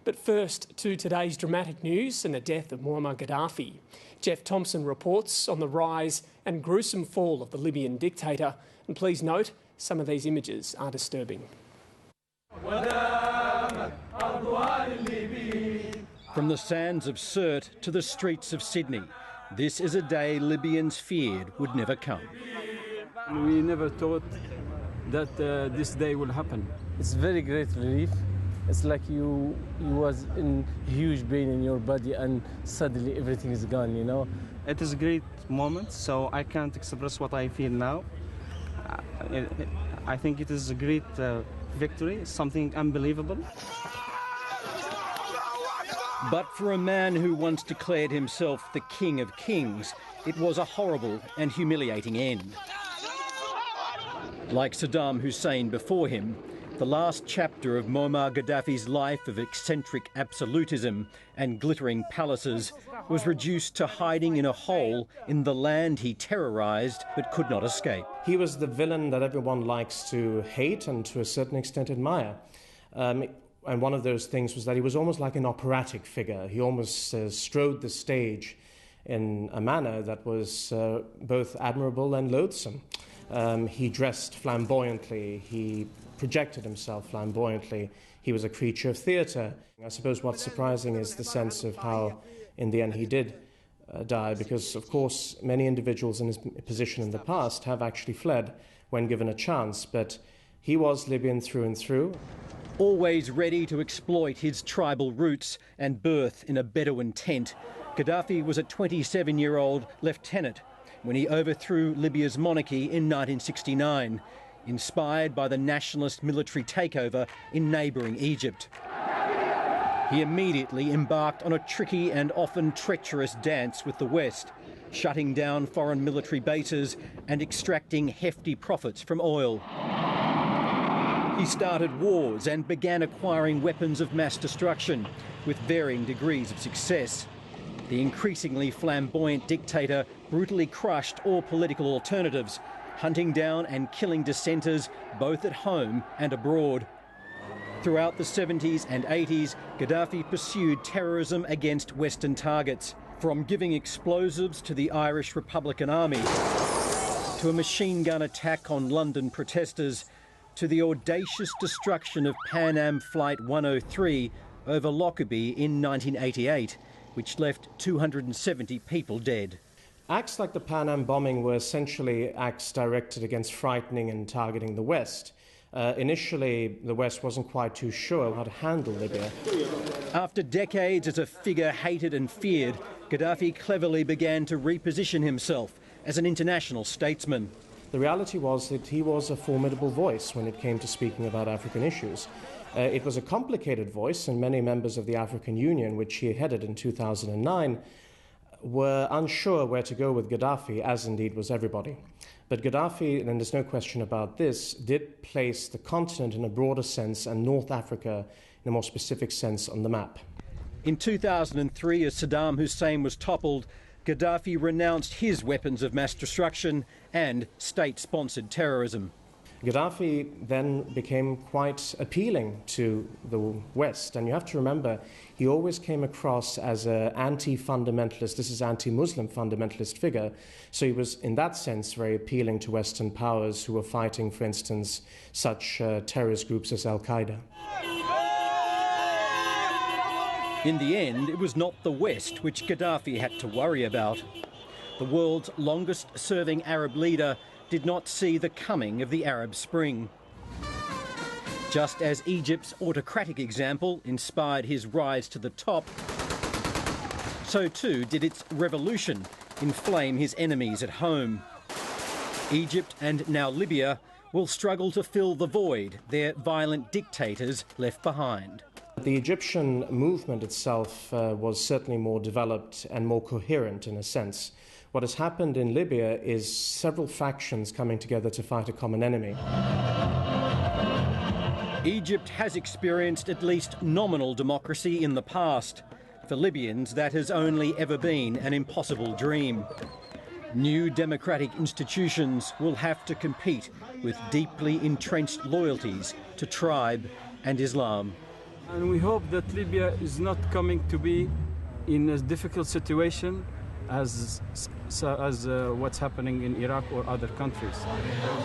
But first to today's dramatic news and the death of Muammar Gaddafi. Geoff Thompson reports on the rise and gruesome fall of the Libyan dictator. And please note, some of these images are disturbing. From the sands of Sirte to the streets of Sydney, this is a day Libyans feared would never come. We never thought that this day will happen. It's very great relief. It's like you was in huge pain in your body and suddenly everything is gone, you know. It is a great moment, so I can't express what I feel now. I think it is a great victory, something unbelievable. But for a man who once declared himself the King of Kings, it was a horrible and humiliating end. Like Saddam Hussein before him, the last chapter of Muammar Gaddafi's life of eccentric absolutism and glittering palaces was reduced to hiding in a hole in the land he terrorised but could not escape. He was the villain that everyone likes to hate and to a certain extent admire. And one of those things was that he was almost like an operatic figure. He almost strode the stage in a manner that was both admirable and loathsome. He dressed flamboyantly, he projected himself flamboyantly, he was a creature of theatre. I suppose what's surprising is the sense of how, in the end, he did die, because, of course, many individuals in his position in the past have actually fled when given a chance, but he was Libyan through and through. Always ready to exploit his tribal roots and birth in a Bedouin tent, Gaddafi was a 27-year-old lieutenant when he overthrew Libya's monarchy in 1969, inspired by the nationalist military takeover in neighbouring Egypt. He immediately embarked on a tricky and often treacherous dance with the West, shutting down foreign military bases and extracting hefty profits from oil. He started wars and began acquiring weapons of mass destruction with varying degrees of success. The increasingly flamboyant dictator brutally crushed all political alternatives, hunting down and killing dissenters both at home and abroad. Throughout the 70s and 80s, Gaddafi pursued terrorism against Western targets, from giving explosives to the Irish Republican Army, to a machine gun attack on London protesters, to the audacious destruction of Pan Am Flight 103 over Lockerbie in 1988, which left 270 people dead. Acts like the Pan Am bombing were essentially acts directed against frightening and targeting the West. Initially, the West wasn't quite too sure how to handle Libya. After decades as a figure hated and feared, Gaddafi cleverly began to reposition himself as an international statesman. The reality was that he was a formidable voice when it came to speaking about African issues. It was a complicated voice, and many members of the African Union, which he headed in 2009, were unsure where to go with Gaddafi, as indeed was everybody. But Gaddafi, and there's no question about this, did place the continent in a broader sense and North Africa in a more specific sense on the map. In 2003, as Saddam Hussein was toppled, Gaddafi renounced his weapons of mass destruction and state-sponsored terrorism. Gaddafi then became quite appealing to the West, and you have to remember he always came across as an anti-fundamentalist, this is anti-Muslim fundamentalist figure, so he was in that sense very appealing to Western powers who were fighting, for instance, such terrorist groups as Al-Qaeda. In the end, it was not the West which Gaddafi had to worry about. The world's longest-serving Arab leader did not see the coming of the Arab Spring. Just as Egypt's autocratic example inspired his rise to the top, so too did its revolution inflame his enemies at home. Egypt and now Libya will struggle to fill the void their violent dictators left behind. The Egyptian movement itself was certainly more developed and more coherent in a sense. What has happened in Libya is several factions coming together to fight a common enemy. Egypt has experienced at least nominal democracy in the past. For Libyans, that has only ever been an impossible dream. New democratic institutions will have to compete with deeply entrenched loyalties to tribe and Islam. And we hope that Libya is not coming to be in a difficult situation as what's happening in Iraq or other countries.